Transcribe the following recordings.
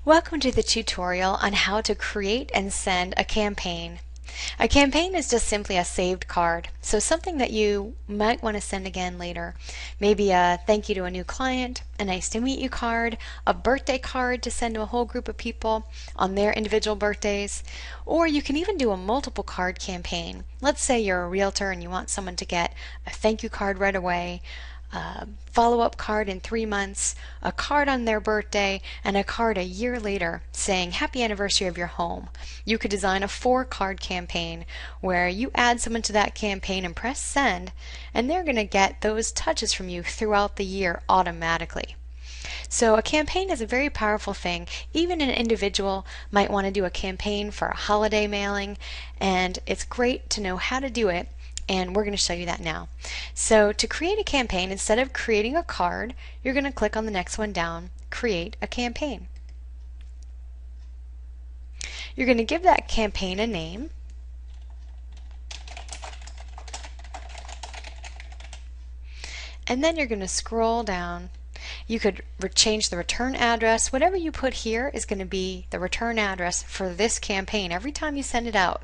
Welcome to the tutorial on how to create and send a campaign. A campaign is just simply a saved card, so something that you might want to send again later. Maybe a thank you to a new client, a nice to meet you card, a birthday card to send to a whole group of people on their individual birthdays, or you can even do a multiple card campaign. Let's say you're a realtor and you want someone to get a thank you card right away, a follow-up card in 3 months, a card on their birthday, and a card a year later saying happy anniversary of your home. You could design a 4-card campaign where you add someone to that campaign and press send, and they're going to get those touches from you throughout the year automatically. So a campaign is a very powerful thing. Even an individual might want to do a campaign for a holiday mailing, and it's great to know how to do it, and we're going to show you that now. So to create a campaign, instead of creating a card, you're going to click on the next one down, Create a Campaign. You're going to give that campaign a name. And then you're going to scroll down. You could change the return address. Whatever you put here is going to be the return address for this campaign every time you send it out.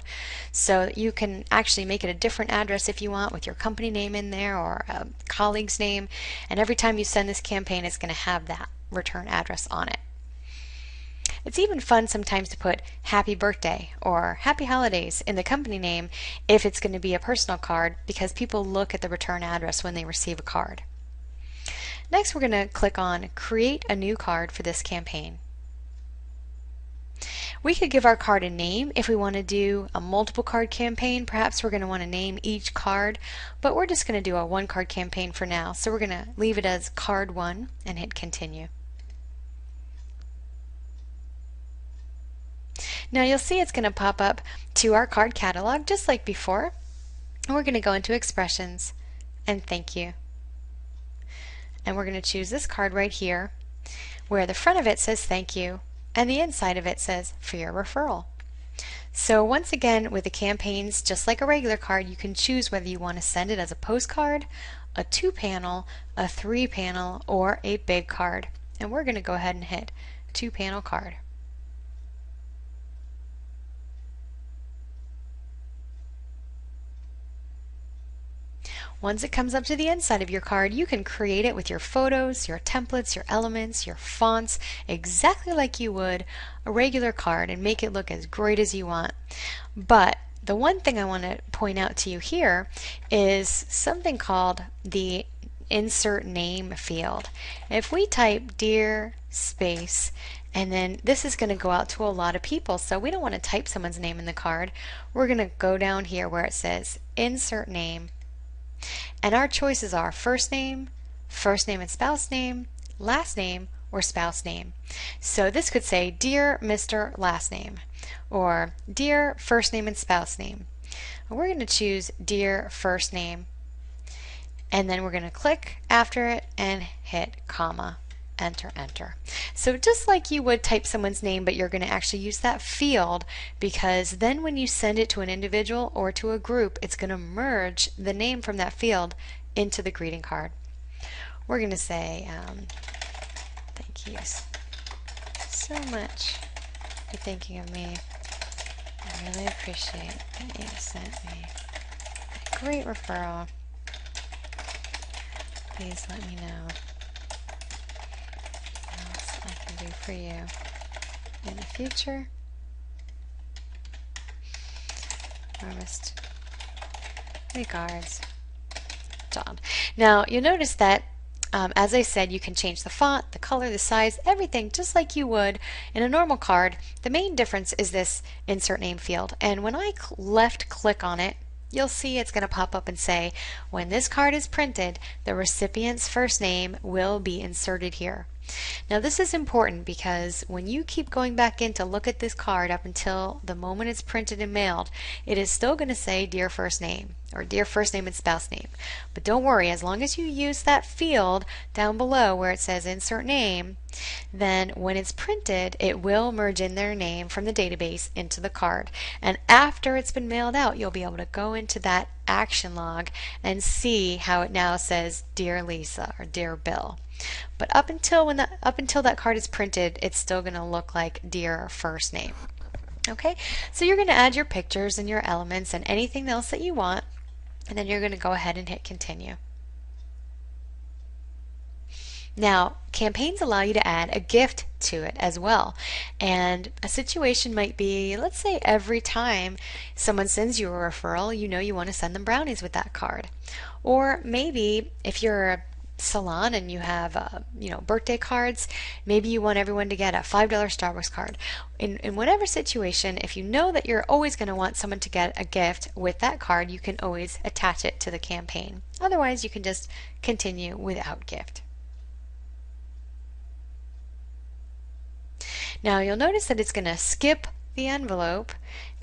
So you can actually make it a different address if you want, with your company name in there or a colleague's name. And every time you send this campaign, it's going to have that return address on it. It's even fun sometimes to put happy birthday or happy holidays in the company name if it's going to be a personal card, because people look at the return address when they receive a card. Next, we're going to click on Create a New Card for this campaign. We could give our card a name if we want to do a multiple card campaign. Perhaps we're going to want to name each card, but we're just going to do a 1-card campaign for now. So we're going to leave it as Card 1 and hit Continue. Now you'll see it's going to pop up to our card catalog just like before. And we're going to go into Expressions and Thank You. And we're going to choose this card right here, where the front of it says thank you and the inside of it says for your referral. So once again, with the campaigns, just like a regular card, you can choose whether you want to send it as a postcard, a 2-panel, a 3-panel, or a big card. And we're going to go ahead and hit 2-panel card. Once it comes up to the inside of your card, you can create it with your photos, your templates, your elements, your fonts, exactly like you would a regular card, and make it look as great as you want. But the one thing I want to point out to you here is something called the Insert Name field. If we type Dear space, and then this is going to go out to a lot of people, so we don't want to type someone's name in the card. We're going to go down here where it says Insert Name. And our choices are first name and spouse name, last name, or spouse name. So this could say Dear Mr. Last Name, or Dear First Name and Spouse Name. And we're going to choose Dear First Name, and then we're going to click after it and hit comma. Enter, enter. So just like you would type someone's name, but you're going to actually use that field, because then when you send it to an individual or to a group, it's going to merge the name from that field into the greeting card. We're going to say, thank you so much for thinking of me. I really appreciate that you sent me a great referral. Please let me know I can do for you in the future. Warmest regards, John. Now you'll notice that as I said, you can change the font, the color, the size, everything just like you would in a normal card. The main difference is this Insert Name field, and when I left click on it, you'll see it's going to pop up and say, when this card is printed, the recipient's first name will be inserted here. Now this is important because when you keep going back in to look at this card up until the moment it's printed and mailed, it is still going to say Dear First Name or Dear First Name and Spouse Name. But don't worry, as long as you use that field down below where it says Insert Name, then when it's printed, it will merge in their name from the database into the card. And after it's been mailed out, you'll be able to go into that action log and see how it now says Dear Lisa or Dear Bill. But up until that card is printed, it's still going to look like dear first name. Okay, so you're going to add your pictures and your elements and anything else that you want, and then you're going to go ahead and hit continue. Now, campaigns allow you to add a gift to it as well. And a situation might be, let's say every time someone sends you a referral, you know you want to send them brownies with that card. Or maybe if you're a salon and you have birthday cards, maybe you want everyone to get a $5 Starbucks card. In whatever situation, if you know that you're always going to want someone to get a gift with that card, you can always attach it to the campaign. Otherwise, you can just continue without gift. Now you'll notice that it's going to skip the envelope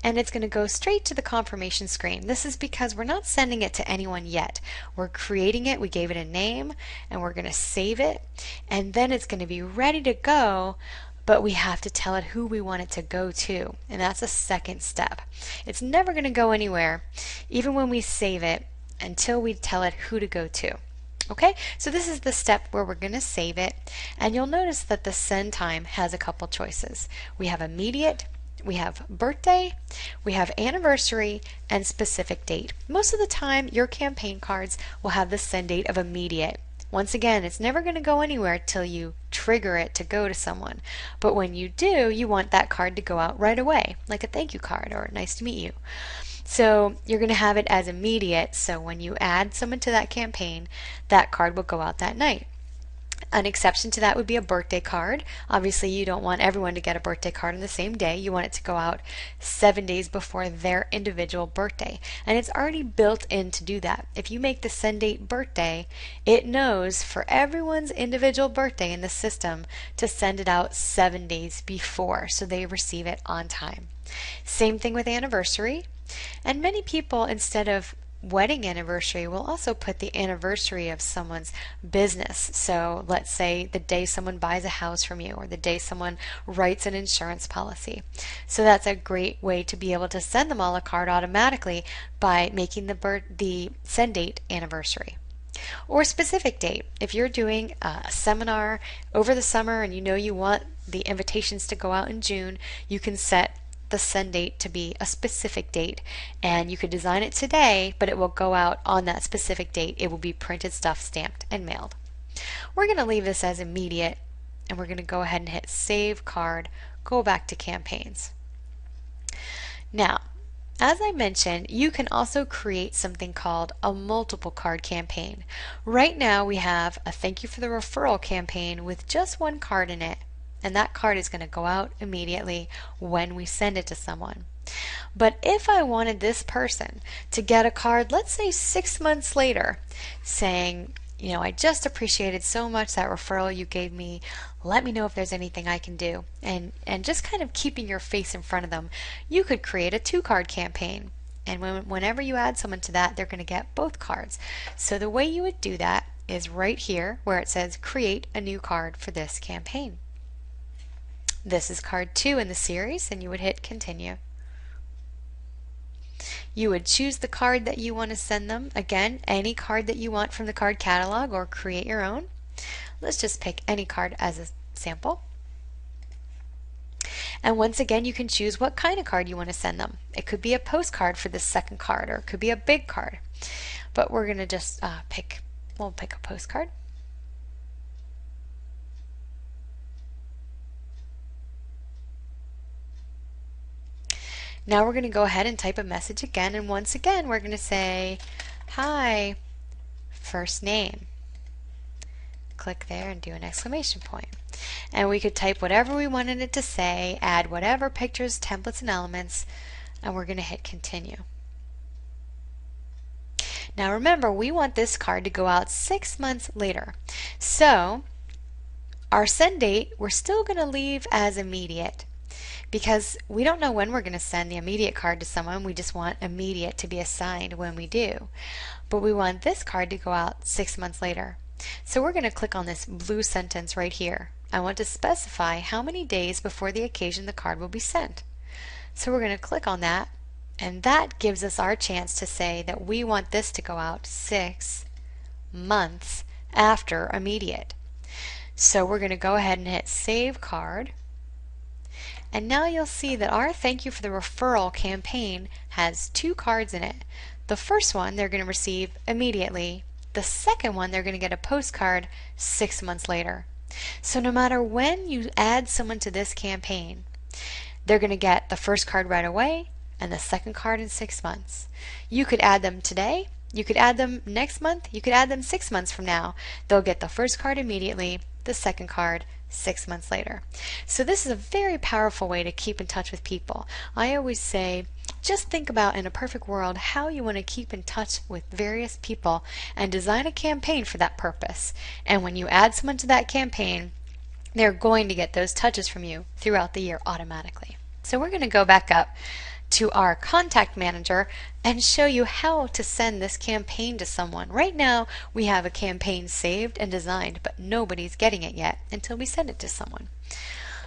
and it's going to go straight to the confirmation screen. This is because we're not sending it to anyone yet. We're creating it, we gave it a name, and we're going to save it, and then it's going to be ready to go, but we have to tell it who we want it to go to, and that's a second step. It's never going to go anywhere, even when we save it, until we tell it who to go to. Okay, so this is the step where we're going to save it, and you'll notice that the send time has a couple choices. We have immediate, we have birthday, we have anniversary, and specific date. Most of the time, your campaign cards will have the send date of immediate. Once again, it's never going to go anywhere till you trigger it to go to someone. But when you do, you want that card to go out right away, like a thank you card or nice to meet you. So you're going to have it as immediate, so when you add someone to that campaign, that card will go out that night. An exception to that would be a birthday card. Obviously, you don't want everyone to get a birthday card on the same day. You want it to go out 7 days before their individual birthday. And it's already built in to do that. If you make the send date birthday, it knows for everyone's individual birthday in the system to send it out 7 days before so they receive it on time. Same thing with anniversary. And many people, instead of wedding anniversary, will also put the anniversary of someone's business. So let's say the day someone buys a house from you or the day someone writes an insurance policy. So that's a great way to be able to send them all a card automatically by making the send date anniversary. Or specific date. If you're doing a seminar over the summer and you know you want the invitations to go out in June, you can set the send date to be a specific date, and you could design it today, but it will go out on that specific date. It will be printed stuff, stamped, and mailed. We're going to leave this as immediate, and we're going to go ahead and hit save card, go back to campaigns. Now, as I mentioned, you can also create something called a multiple card campaign. Right now we have a thank you for the referral campaign with just one card in it, and that card is going to go out immediately when we send it to someone. But if I wanted this person to get a card, let's say 6 months later, saying, I just appreciated so much that referral you gave me. Let me know if there's anything I can do. And just kind of keeping your face in front of them, you could create a 2-card campaign. And whenever you add someone to that, they're going to get both cards. So the way you would do that is right here where it says create a new card for this campaign. This is card 2 in the series, and you would hit continue. You would choose the card that you want to send them. Again, any card that you want from the card catalog, or create your own. Let's just pick any card as a sample. And once again, you can choose what kind of card you want to send them. It could be a postcard for this second card, or it could be a big card. But we're going to just we'll pick a postcard. Now we're going to go ahead and type a message again, and once again we're going to say, hi, first name. Click there and do an exclamation point. And we could type whatever we wanted it to say, add whatever pictures, templates, and elements, and we're going to hit continue. Now remember, we want this card to go out 6 months later. So our send date, we're still going to leave as immediate, because we don't know when we're going to send the immediate card to someone. We just want immediate to be assigned when we do. But we want this card to go out 6 months later. So we're going to click on this blue sentence right here. I want to specify how many days before the occasion the card will be sent. So we're going to click on that, and that gives us our chance to say that we want this to go out 6 months after immediate. So we're going to go ahead and hit Save Card. And now you'll see that our Thank You for the Referral campaign has 2 cards in it. The first one they're going to receive immediately. The second one they're going to get a postcard 6 months later. So no matter when you add someone to this campaign, they're going to get the first card right away and the second card in 6 months. You could add them today, you could add them next month, you could add them 6 months from now. They'll get the first card immediately, the second card 6 months later. So this is a very powerful way to keep in touch with people. I always say, just think about in a perfect world how you want to keep in touch with various people and design a campaign for that purpose. And when you add someone to that campaign, they're going to get those touches from you throughout the year automatically. So we're going to go back up to our contact manager and show you how to send this campaign to someone. Right now we have a campaign saved and designed, but nobody's getting it yet until we send it to someone.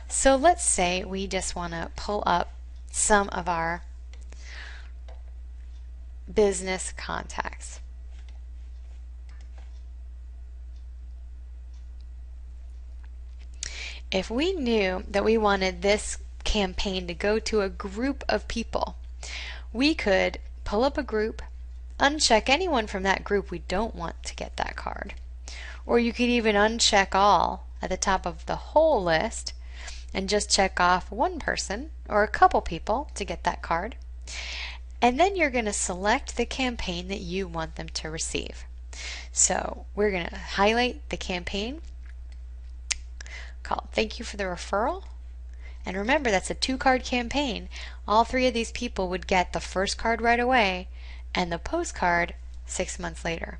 So let's say we just want to pull up some of our business contacts. If we knew that we wanted this campaign to go to a group of people, we could pull up a group, uncheck anyone from that group we don't want to get that card. Or you could even uncheck all at the top of the whole list and just check off one person or a couple people to get that card. And then you're going to select the campaign that you want them to receive. So we're going to highlight the campaign called Thank You for the Referral. And remember, that's a 2-card campaign. All 3 of these people would get the first card right away and the postcard 6 months later.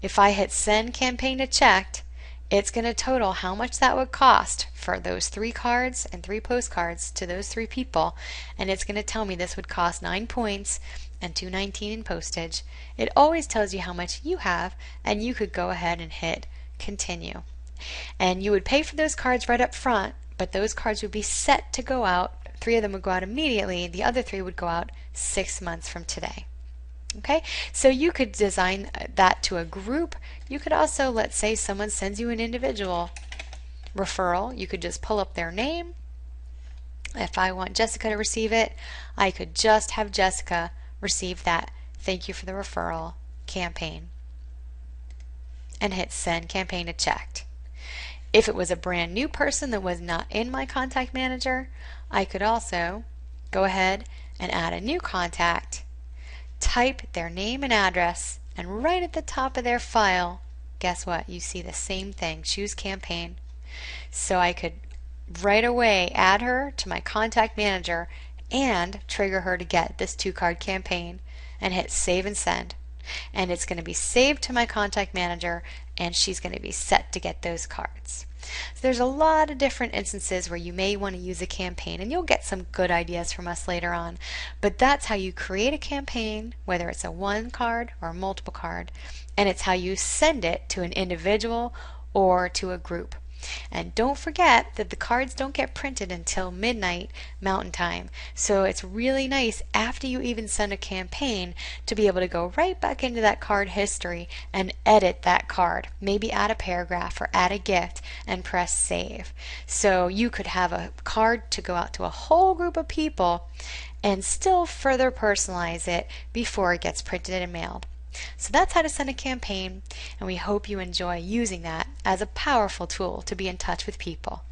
If I hit Send Campaign to Checked, it's going to total how much that would cost for those 3 cards and 3 postcards to those 3 people, and it's going to tell me this would cost 9 points and $2.19 in postage. It always tells you how much you have, and you could go ahead and hit Continue. And you would pay for those cards right up front, but those cards would be set to go out. 3 of them would go out immediately, the other 3 would go out 6 months from today. Okay, so you could design that to a group. You could also, let's say someone sends you an individual referral, you could just pull up their name. If I want Jessica to receive it, I could just have Jessica receive that Thank You for the Referral campaign and hit Send Campaign to Checked. If it was a brand new person that was not in my contact manager, I could also go ahead and add a new contact, type their name and address, and right at the top of their file, guess what? You see the same thing, Choose Campaign. So I could right away add her to my contact manager and trigger her to get this 2-card campaign and hit Save and Send. And it's going to be saved to my contact manager, and she's going to be set to get those cards. So there's a lot of different instances where you may want to use a campaign, and you'll get some good ideas from us later on. But that's how you create a campaign, whether it's a 1 card or a multiple card, and it's how you send it to an individual or to a group. And don't forget that the cards don't get printed until midnight Mountain Time. So it's really nice after you even send a campaign to be able to go right back into that card history and edit that card. Maybe add a paragraph or add a gift and press save. So you could have a card to go out to a whole group of people and still further personalize it before it gets printed and mailed. So that's how to send a campaign, and we hope you enjoy using that as a powerful tool to be in touch with people.